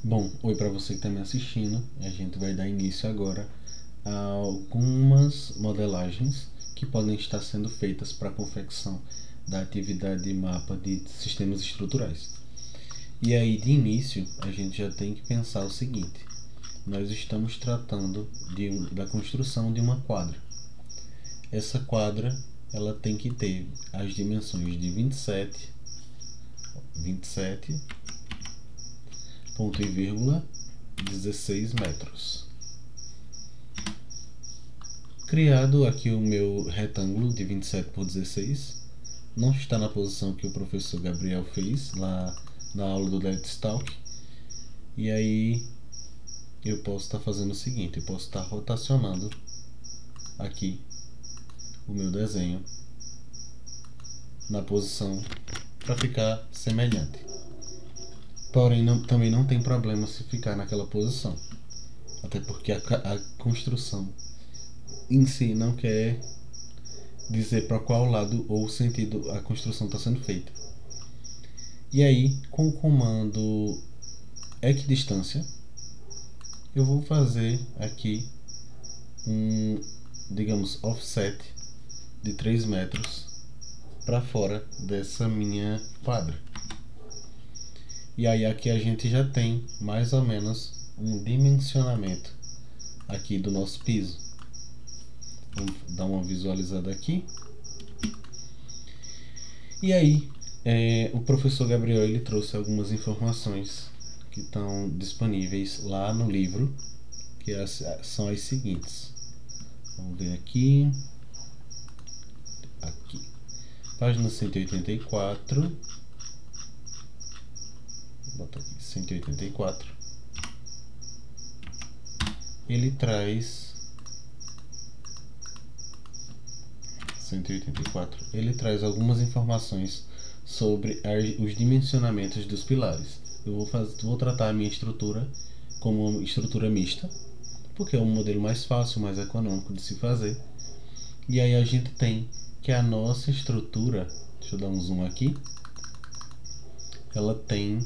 Bom, oi para você que está me assistindo. A gente vai dar início agora a algumas modelagens que podem estar sendo feitas para a confecção da atividade de mapa de sistemas estruturais. E aí, de início, a gente já tem que pensar o seguinte: nós estamos tratando da construção de uma quadra. Essa quadra ela tem que ter as dimensões de 27 ponto e vírgula 16 metros. Criado aqui o meu retângulo de 27 por 16, não está na posição que o professor Gabriel fez lá na aula do Let's Talk. E aí eu posso estar fazendo o seguinte: eu posso estar rotacionando aqui o meu desenho na posição para ficar semelhante. Porém, também não tem problema se ficar naquela posição, até porque a construção em si não quer dizer para qual lado ou sentido a construção está sendo feita. E aí, com o comando equidistância, eu vou fazer aqui digamos, offset de 3 metros para fora dessa minha quadra. E aí aqui a gente já tem mais ou menos um dimensionamento aqui do nosso piso. Vamos dar uma visualizada aqui. E aí o professor Gabriel ele trouxe algumas informações que estão disponíveis lá no livro, que são as seguintes. Vamos ver aqui. Página 184. Vou botar aqui 184. Ele traz 184. Ele traz algumas informações sobre os dimensionamentos dos pilares. Eu vou tratar a minha estrutura como uma estrutura mista, porque é um modelo mais fácil, mais econômico de se fazer. E aí a gente tem que a nossa estrutura, deixa eu dar um zoom aqui, ela tem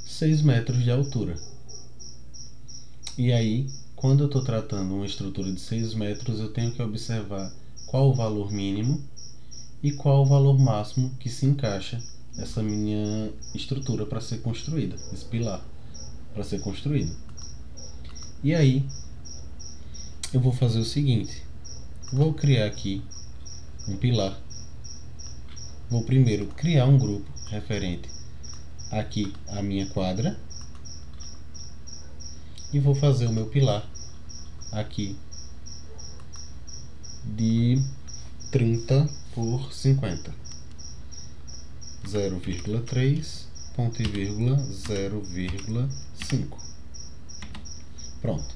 6 metros de altura. E aí, quando eu estou tratando uma estrutura de 6 metros, eu tenho que observar qual o valor mínimo e qual o valor máximo que se encaixa essa minha estrutura para ser construída, esse pilar para ser construído. E aí, eu vou fazer o seguinte: vou criar aqui um pilar. Vou primeiro criar um grupo referente aqui à minha quadra e vou fazer o meu pilar aqui de 30 por 50, 0,3 ponto e vírgula 0,5. Pronto.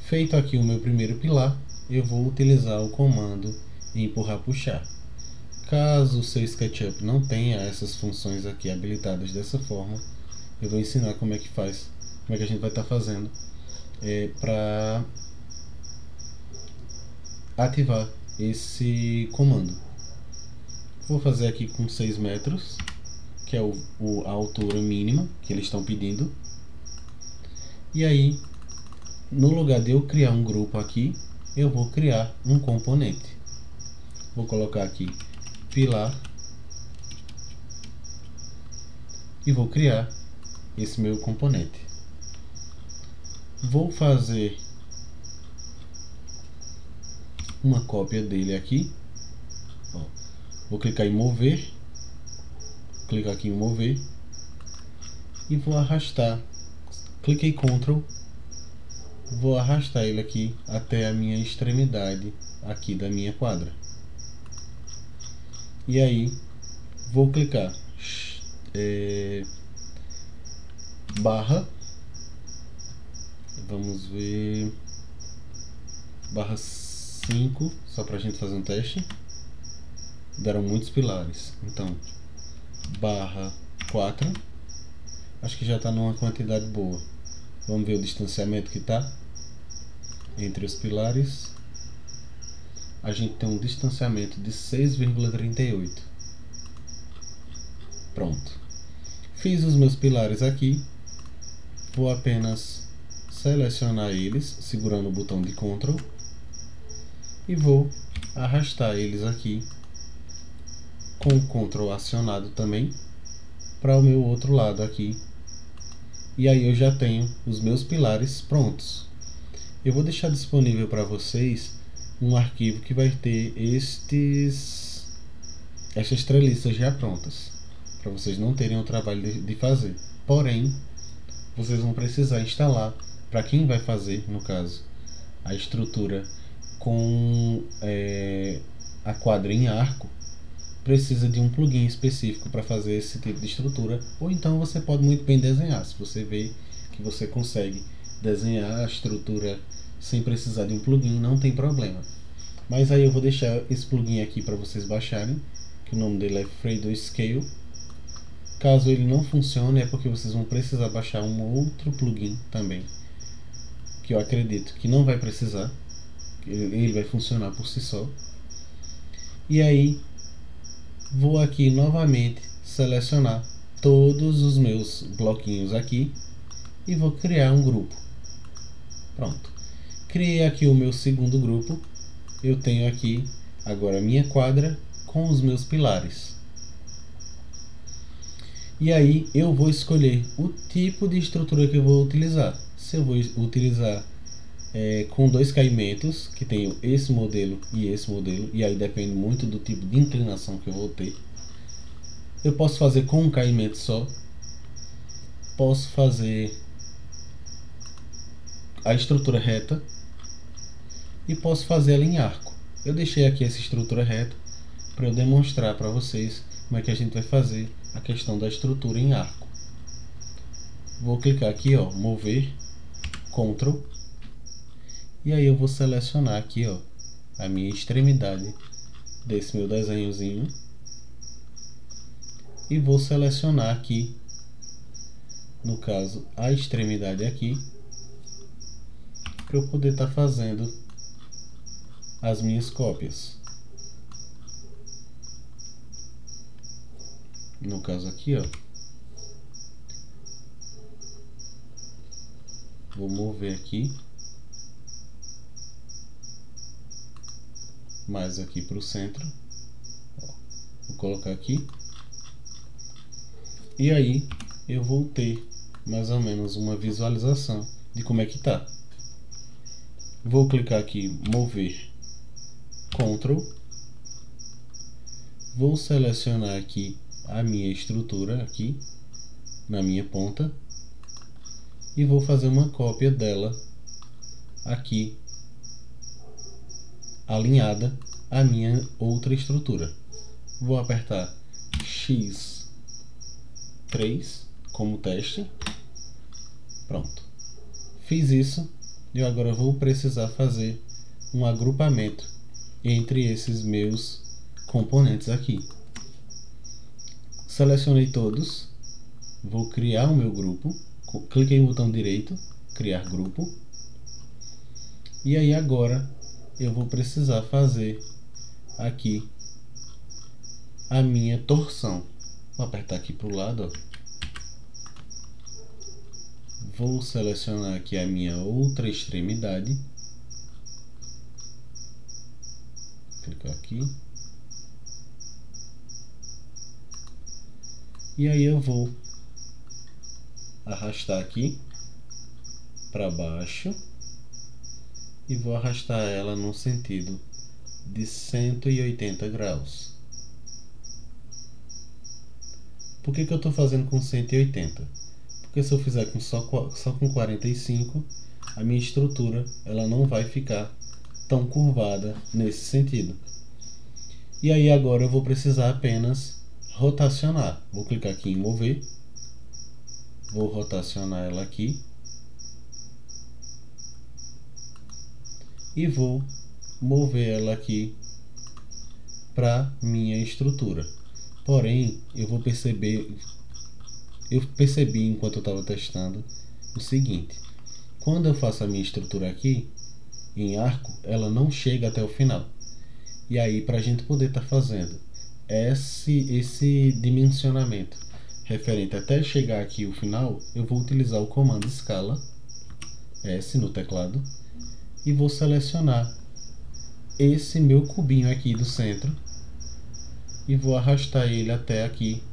Feito aqui o meu primeiro pilar, eu vou utilizar o comando empurrar puxar. Caso o seu SketchUp não tenha essas funções aqui habilitadas dessa forma, eu vou ensinar como é que faz, como é que a gente vai estar fazendo para ativar esse comando. Vou fazer aqui com 6 metros, que é a altura mínima que eles estão pedindo. E aí, no lugar de eu criar um grupo aqui, eu vou criar um componente. Vou colocar aqui pilar e vou criar esse meu componente. Vou fazer uma cópia dele aqui. Vou clicar em mover, clicar aqui em mover e vou arrastar. Cliquei Ctrl, vou arrastar ele aqui até a minha extremidade aqui da minha quadra. E aí vou clicar barra, vamos ver, barra 5, só para a gente fazer um teste. Deram muitos pilares, então barra 4, acho que já está numa quantidade boa. Vamos ver o distanciamento que está entre os pilares. A gente tem um distanciamento de 6,38. Pronto. Fiz os meus pilares aqui vou apenas selecionar eles segurando o botão de Ctrl e vou arrastar eles aqui com o Ctrl acionado também para o meu outro lado aqui. E aí eu já tenho os meus pilares prontos. Eu vou deixar disponível para vocês um arquivo que vai ter estas treliças já prontas, para vocês não terem o trabalho de fazer. Porém, vocês vão precisar instalar, para quem vai fazer, no caso, a estrutura com a quadra em arco, precisa de um plugin específico para fazer esse tipo de estrutura, ou então você pode muito bem desenhar. Se você vê que você consegue desenhar a estrutura sem precisar de um plugin, não tem problema. Mas aí eu vou deixar esse plugin aqui para vocês baixarem, que o nome dele é Fredo Scale. Caso ele não funcione, é porque vocês vão precisar baixar um outro plugin também, que eu acredito que não vai precisar, ele vai funcionar por si só. E aí vou aqui novamente selecionar todos os meus bloquinhos aqui e vou criar um grupo. Pronto, criei aqui o meu segundo grupo. Eu tenho aqui agora a minha quadra com os meus pilares. E aí eu vou escolher o tipo de estrutura que eu vou utilizar. Se eu vou utilizar com dois caimentos, que tenho esse modelo, e aí depende muito do tipo de inclinação que eu vou ter. Eu posso fazer com um caimento só, posso fazer a estrutura reta e posso fazer ela em arco. Eu deixei aqui essa estrutura reta para eu demonstrar para vocês como é que a gente vai fazer a questão da estrutura em arco. Vou clicar aqui, ó, mover, Ctrl, e aí eu vou selecionar aqui, ó, a minha extremidade desse meu desenhozinho e vou selecionar aqui, no caso, a extremidade aqui, para eu poder estar fazendo as minhas cópias. No caso aqui, ó, vou mover aqui mais aqui para o centro, ó, vou colocar aqui, e aí eu vou ter mais ou menos uma visualização de como é que tá. Vou clicar aqui, mover, Ctrl, vou selecionar aqui a minha estrutura aqui na minha ponta e vou fazer uma cópia dela aqui alinhada à minha outra estrutura. Vou apertar X3 como teste. Pronto, fiz isso e agora vou precisar fazer um agrupamento entre esses meus componentes aqui. Selecionei todos, vou criar o meu grupo, cliquei no botão direito, criar grupo, e aí agora eu vou precisar fazer aqui a minha torção. Vou apertar aqui para o lado, ó. Vou selecionar aqui a minha outra extremidade, clicar aqui, e aí eu vou arrastar aqui para baixo e vou arrastar ela no sentido de 180 graus. Por que eu estou fazendo com 180? Porque se eu fizer só com 45, a minha estrutura ela não vai ficar tão curvada nesse sentido. E aí agora eu vou precisar apenas rotacionar. Vou clicar aqui em mover, vou rotacionar ela aqui e vou mover ela aqui para minha estrutura. Porém, eu percebi enquanto eu estava testando o seguinte: quando eu faço a minha estrutura aqui em arco, ela não chega até o final. E aí, para a gente poder estar fazendo esse dimensionamento referente até chegar aqui o final, eu vou utilizar o comando escala S no teclado e vou selecionar esse meu cubinho aqui do centro e vou arrastar ele até aqui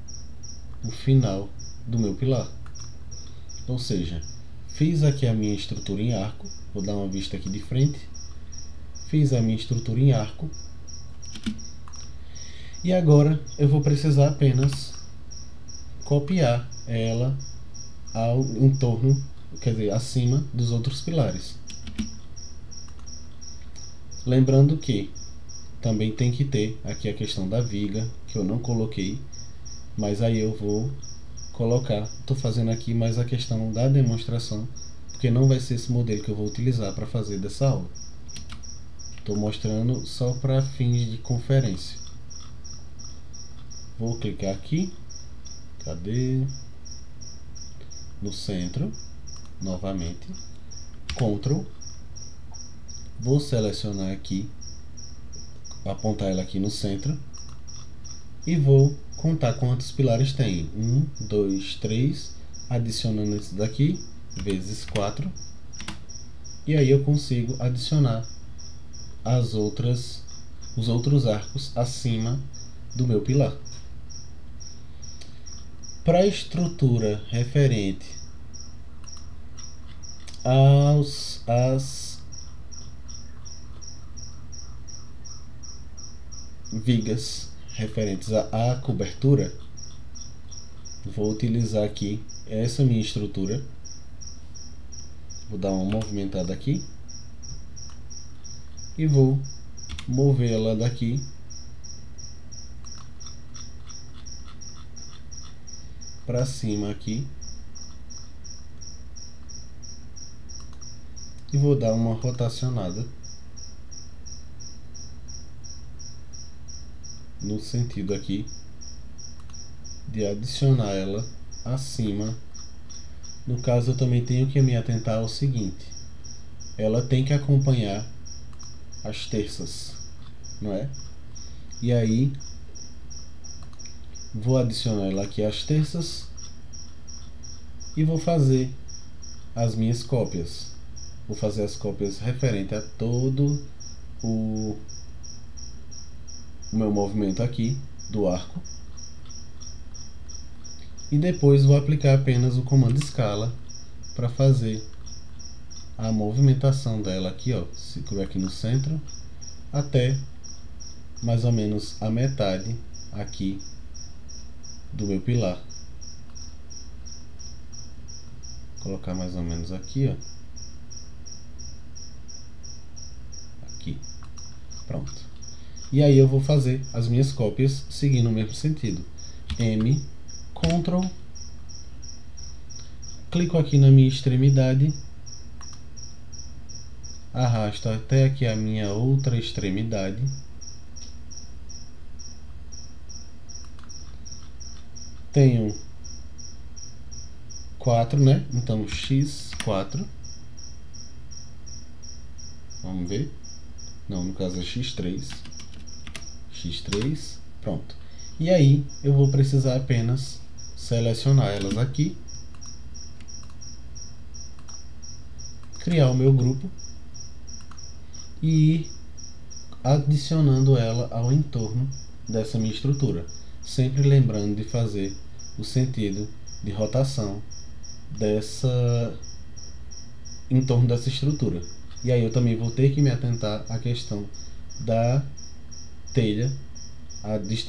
o final do meu pilar. Ou seja, fiz aqui a minha estrutura em arco, vou dar uma vista aqui de frente, fiz a minha estrutura em arco e agora eu vou precisar apenas copiar ela ao entorno, quer dizer, acima dos outros pilares. Lembrando que também tem que ter aqui a questão da viga, que eu não coloquei, mas aí eu vou colocar. Estou fazendo aqui mais a questão da demonstração, porque não vai ser esse modelo que eu vou utilizar para fazer dessa aula. Estou mostrando só para fins de conferência. Vou clicar aqui, cadê? No centro, novamente, Ctrl, vou selecionar aqui, apontar ela aqui no centro e vou contar quantos pilares tem. 1, 2, 3, adicionando isso daqui, vezes 4, e aí eu consigo adicionar os outros arcos acima do meu pilar. Para a estrutura referente às vigas referentes à cobertura, vou utilizar aqui essa minha estrutura, vou dar uma movimentada aqui e vou movê-la daqui para cima aqui e vou dar uma rotacionada no sentido aqui de adicionar ela acima. No caso, eu também tenho que me atentar ao seguinte: ela tem que acompanhar as terças, não é? E aí vou adicionar ela aqui às terças e vou fazer as minhas cópias. Vou fazer as cópias referente a todo o meu movimento aqui do arco. E depois vou aplicar apenas o comando escala para fazer a movimentação dela aqui, ó, seguro aqui no centro, até mais ou menos a metade aqui do meu pilar. Vou colocar mais ou menos aqui, ó. Aqui. Pronto. E aí eu vou fazer as minhas cópias seguindo o mesmo sentido. M, Ctrl, clico aqui na minha extremidade, arrasto até aqui a minha outra extremidade, tenho 4, né? Então X4, vamos ver, não, no caso é X3, pronto. E aí eu vou precisar apenas selecionar elas aqui, criar o meu grupo e ir adicionando ela ao entorno dessa minha estrutura, sempre lembrando de fazer o sentido de rotação em torno dessa estrutura. E aí eu também vou ter que me atentar à questão da telha,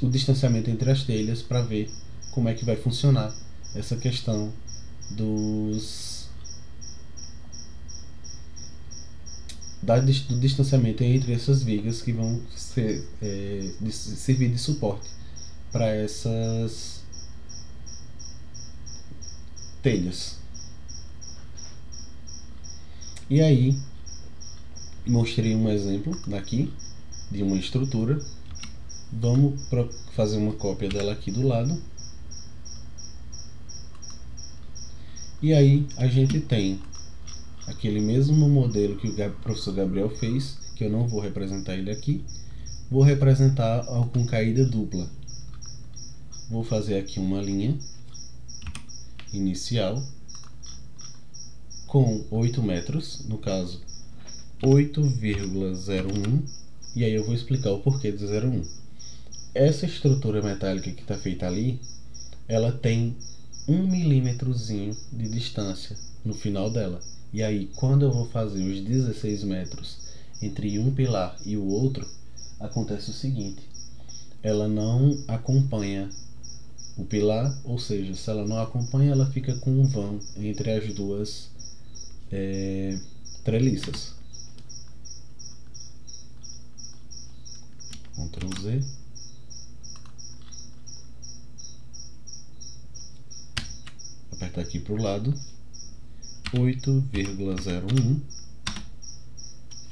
o distanciamento entre as telhas, para ver como é que vai funcionar essa questão do distanciamento entre essas vigas que vão servir de suporte para essas telhas. E aí mostrei um exemplo daqui de uma estrutura. Vamos fazer uma cópia dela aqui do lado. E aí a gente tem aquele mesmo modelo que o professor Gabriel fez, que eu não vou representar ele aqui. Vou representar com caída dupla. Vou fazer aqui uma linha inicial com 8 metros, no caso 8,01, e aí eu vou explicar o porquê do 0,1. Essa estrutura metálica que está feita ali, ela tem 1 milímetrozinho de distância no final dela. E aí, quando eu vou fazer os 16 metros entre um pilar e o outro, acontece o seguinte: ela não acompanha o pilar, ou seja, se ela não acompanha, ela fica com um vão entre as duas treliças. Ctrl Z. Apertar aqui para o lado. 8,01.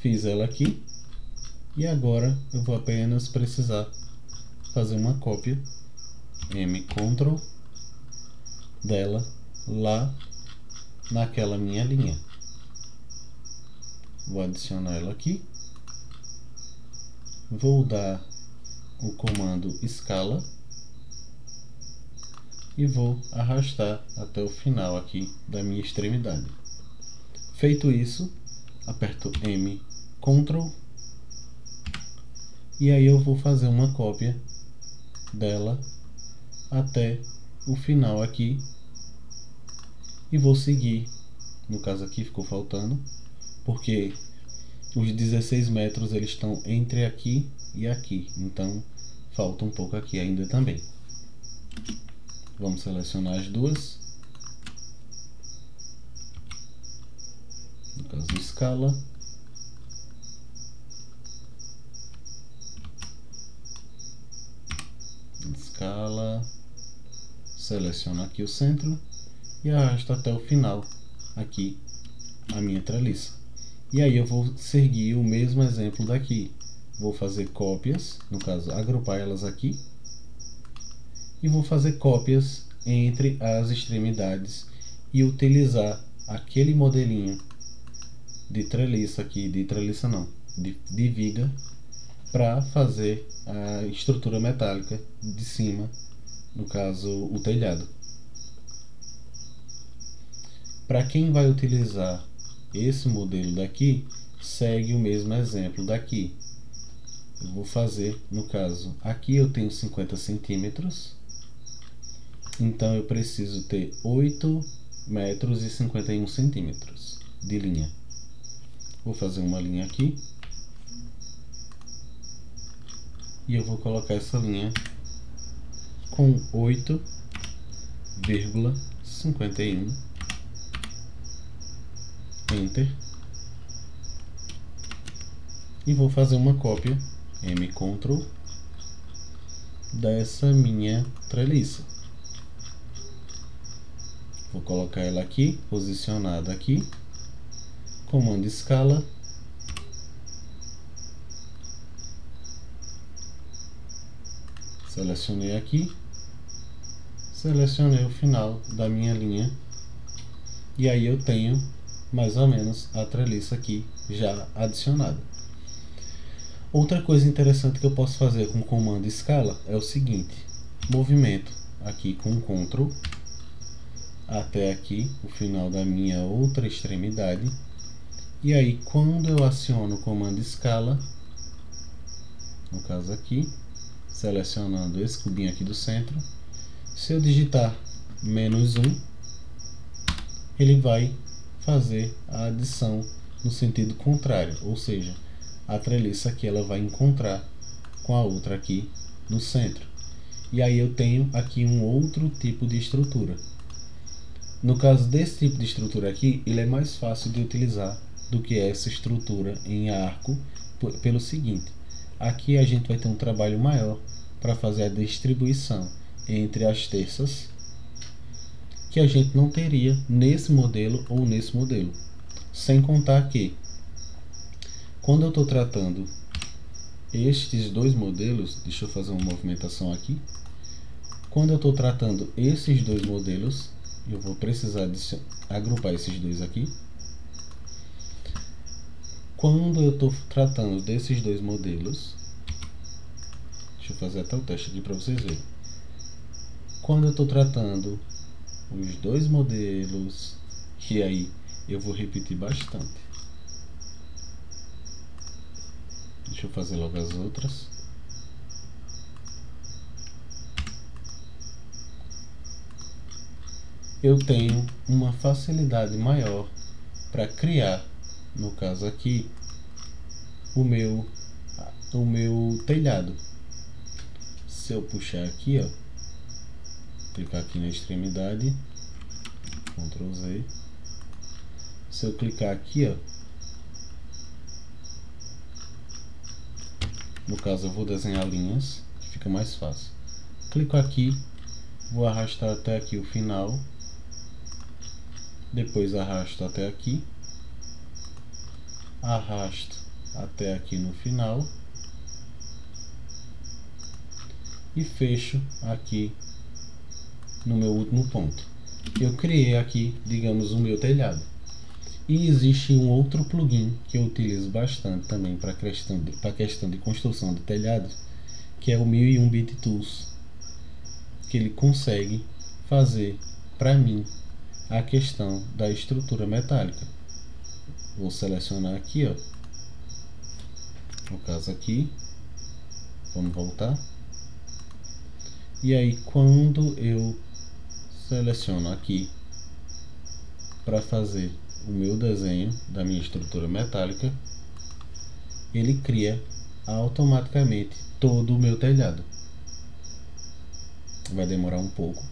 Fiz ela aqui. E agora eu vou apenas precisar fazer uma cópia Ctrl dela lá naquela minha linha. Vou adicionar ela aqui. Vou dar o comando escala e vou arrastar até o final aqui da minha extremidade. Feito isso, aperto Ctrl e aí eu vou fazer uma cópia dela até o final aqui e vou seguir. No caso aqui ficou faltando, porque os 16 metros eles estão entre aqui e aqui, então falta um pouco aqui ainda também. Vamos selecionar as duas, no caso escala, seleciono aqui o centro e arrasto até o final aqui a minha treliça. E aí eu vou seguir o mesmo exemplo daqui. Vou fazer cópias, no caso agrupar elas aqui, e vou fazer cópias entre as extremidades e utilizar aquele modelinho de treliça aqui, de viga, para fazer a estrutura metálica de cima, no caso o telhado. Para quem vai utilizar esse modelo daqui, segue o mesmo exemplo daqui. Eu vou fazer, no caso, aqui eu tenho 50 centímetros, então eu preciso ter 8 metros e 51 centímetros de linha. Vou fazer uma linha aqui e eu vou colocar essa linha com 8,51. Enter, e vou fazer uma cópia Ctrl dessa minha treliça. Vou colocar ela aqui, posicionada aqui, comando escala, selecionei aqui, selecionei o final da minha linha e aí eu tenho mais ou menos a treliça aqui já adicionada. Outra coisa interessante que eu posso fazer com o comando escala é o seguinte: movimento aqui com Ctrl até aqui o final da minha outra extremidade, e aí quando eu aciono o comando escala, no caso aqui, selecionando esse cubinho aqui do centro, se eu digitar -1, ele vai fazer a adição no sentido contrário, ou seja, a treliça aqui ela vai encontrar com a outra aqui no centro. E aí eu tenho aqui um outro tipo de estrutura. No caso desse tipo de estrutura aqui, ele é mais fácil de utilizar do que essa estrutura em arco, pelo seguinte: aqui a gente vai ter um trabalho maior para fazer a distribuição entre as terças, que a gente não teria nesse modelo ou nesse modelo. Sem contar que, quando eu estou tratando estes dois modelos, deixa eu fazer uma movimentação aqui. Quando eu estou tratando esses dois modelos, eu vou precisar agrupar esses dois aqui. Quando eu estou tratando desses dois modelos, deixa eu fazer até o teste aqui para vocês verem. Quando eu estou tratando os dois modelos, e aí eu vou repetir bastante. Deixa eu fazer logo as outras. Eu tenho uma facilidade maior para criar, no caso aqui, o meu telhado. Se eu puxar aqui, ó, clicar aqui na extremidade, Ctrl Z. Se eu clicar aqui, ó, no caso eu vou desenhar linhas, que fica mais fácil. Clico aqui, vou arrastar até aqui o final, depois arrasto até aqui, arrasto até aqui no final e fecho aqui no meu último ponto. Eu criei aqui, digamos, o meu telhado. E existe um outro plugin que eu utilizo bastante também para questão de construção de telhados, que é o 1001 Bit Tools, que ele consegue fazer para mim a questão da estrutura metálica. Vou selecionar aqui, ó, no caso aqui, vamos voltar. E aí quando eu seleciono aqui para fazer o meu desenho da minha estrutura metálica, ele cria automaticamente todo o meu telhado. Vai demorar um pouco.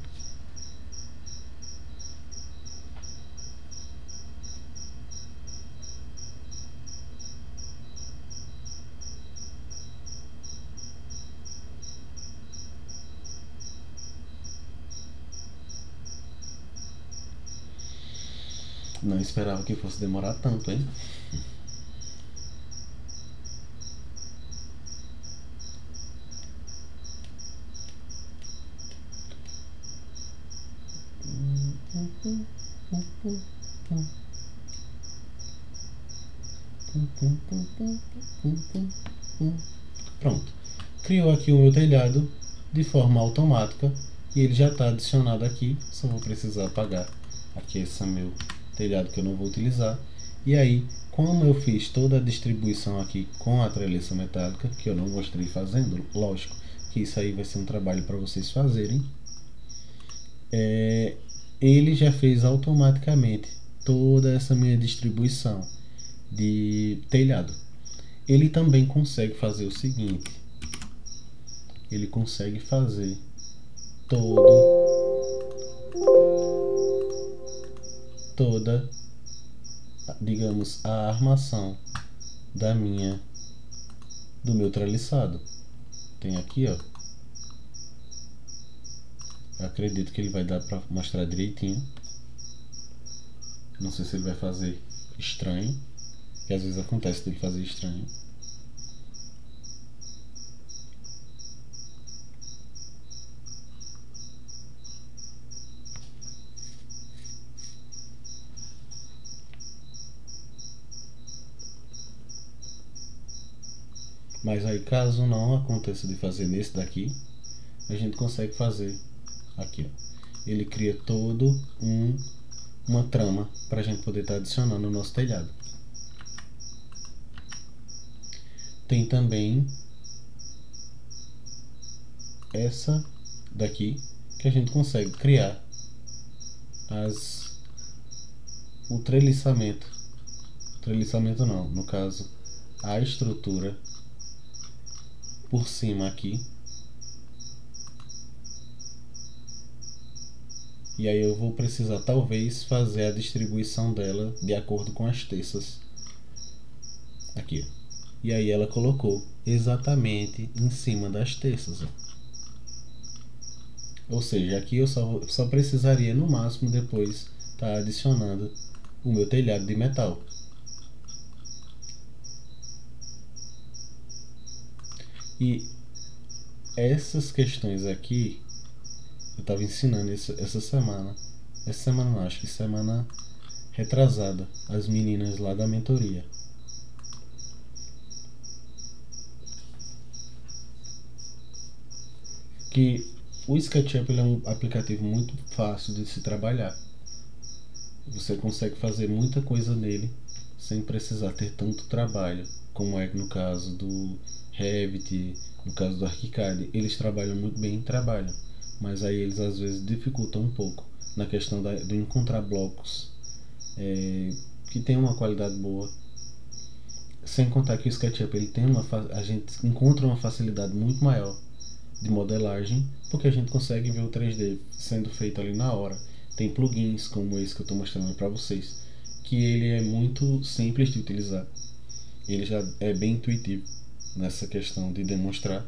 Não esperava que fosse demorar tanto, hein? Pronto. Criou aqui o meu telhado de forma automática e ele já está adicionado aqui. Só vou precisar apagar aqui esse meu telhado que eu não vou utilizar. E aí, como eu fiz toda a distribuição aqui com a treliça metálica, que eu não mostrei fazendo, lógico que isso aí vai ser um trabalho para vocês fazerem, ele já fez automaticamente toda essa minha distribuição de telhado. Ele também consegue fazer o seguinte: ele consegue fazer toda, digamos, a armação do meu treliçado. Tem aqui, ó. Eu acredito que ele vai dar para mostrar direitinho. Não sei se ele vai fazer estranho, que às vezes acontece dele fazer estranho. Mas aí, caso não aconteça de fazer nesse daqui, a gente consegue fazer aqui, ó. Ele cria todo uma trama para a gente poder estar adicionando no nosso telhado. Tem também essa daqui, que a gente consegue criar o treliçamento não, no caso a estrutura por cima aqui. E aí eu vou precisar talvez fazer a distribuição dela de acordo com as terças aqui. E aí ela colocou exatamente em cima das terças, ó. Ou seja, aqui eu só precisaria no máximo depois estar adicionando o meu telhado de metal. E essas questões aqui eu estava ensinando essa semana. Essa semana não, acho que semana retrasada, as meninas lá da mentoria. Que O SketchUp ele é um aplicativo muito fácil de se trabalhar. Você consegue fazer muita coisa nele sem precisar ter tanto trabalho, como é no caso do Revit, no caso do ArchiCAD. Eles trabalham muito bem, trabalham, mas aí eles às vezes dificultam um pouco na questão de encontrar blocos que tem uma qualidade boa. Sem contar que o SketchUp ele tem a gente encontra uma facilidade muito maior de modelagem, porque a gente consegue ver o 3D sendo feito ali na hora. Tem plugins como esse que eu estou mostrando para vocês, que ele é muito simples de utilizar. Ele já é bem intuitivo nessa questão de demonstrar.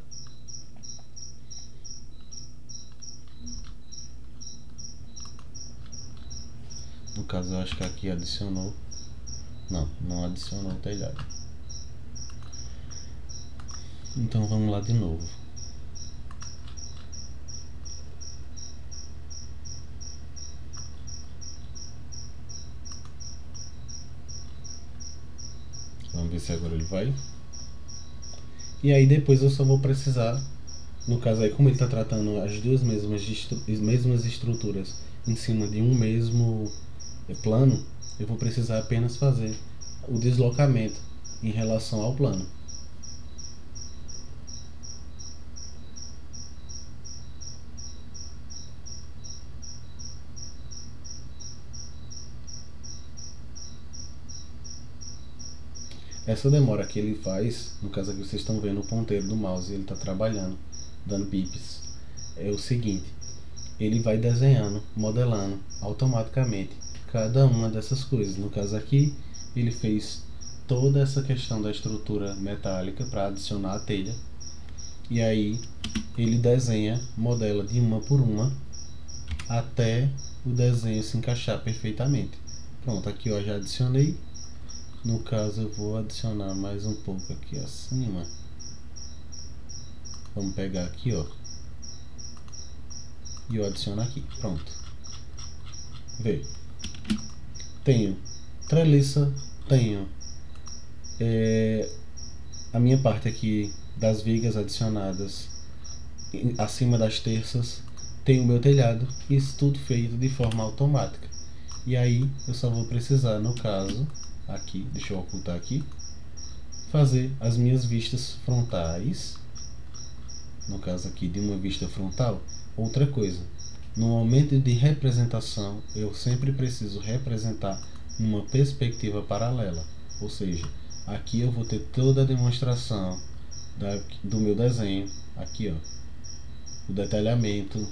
No caso, eu acho que aqui adicionou. Não adicionou o telhado. Então vamos lá de novo. Vamos ver se agora ele vai. E aí depois eu só vou precisar, no caso aí como ele está tratando as duas mesmas estruturas em cima de um mesmo plano, eu vou precisar apenas fazer o deslocamento em relação ao plano. Essa demora que ele faz, no caso aqui vocês estão vendo o ponteiro do mouse, ele está trabalhando, dando bips, é o seguinte: ele vai desenhando, modelando automaticamente cada uma dessas coisas. No caso aqui, ele fez toda essa questão da estrutura metálica para adicionar a telha, e aí ele desenha, modela de uma por uma até o desenho se encaixar perfeitamente. Pronto, aqui ó, já adicionei. No caso eu vou adicionar mais um pouco aqui acima. Vamos pegar aqui ó, e eu adiciono aqui. Pronto. Vê. Tenho treliça, tenho a minha parte aqui das vigas adicionadas acima das terças, tenho o meu telhado, isso tudo feito de forma automática. E aí eu só vou precisar, no caso aqui, deixa eu ocultar aqui, fazer as minhas vistas frontais, no caso aqui de uma vista frontal. Outra coisa, no momento de representação eu sempre preciso representar numa perspectiva paralela, ou seja, aqui eu vou ter toda a demonstração do meu desenho, aqui ó, o detalhamento,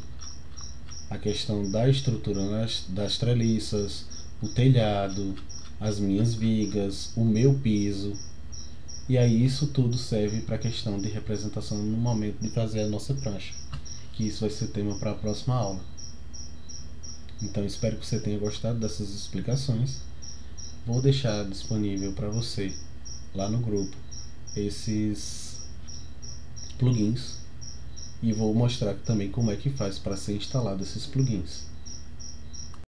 a questão da estrutura das treliças, o telhado, as minhas vigas, o meu piso. E aí isso tudo serve para a questão de representação no momento de fazer a nossa prancha, que isso vai ser tema para a próxima aula. Então espero que você tenha gostado dessas explicações. Vou deixar disponível para você lá no grupo esses plugins e vou mostrar também como é que faz para ser instalado esses plugins.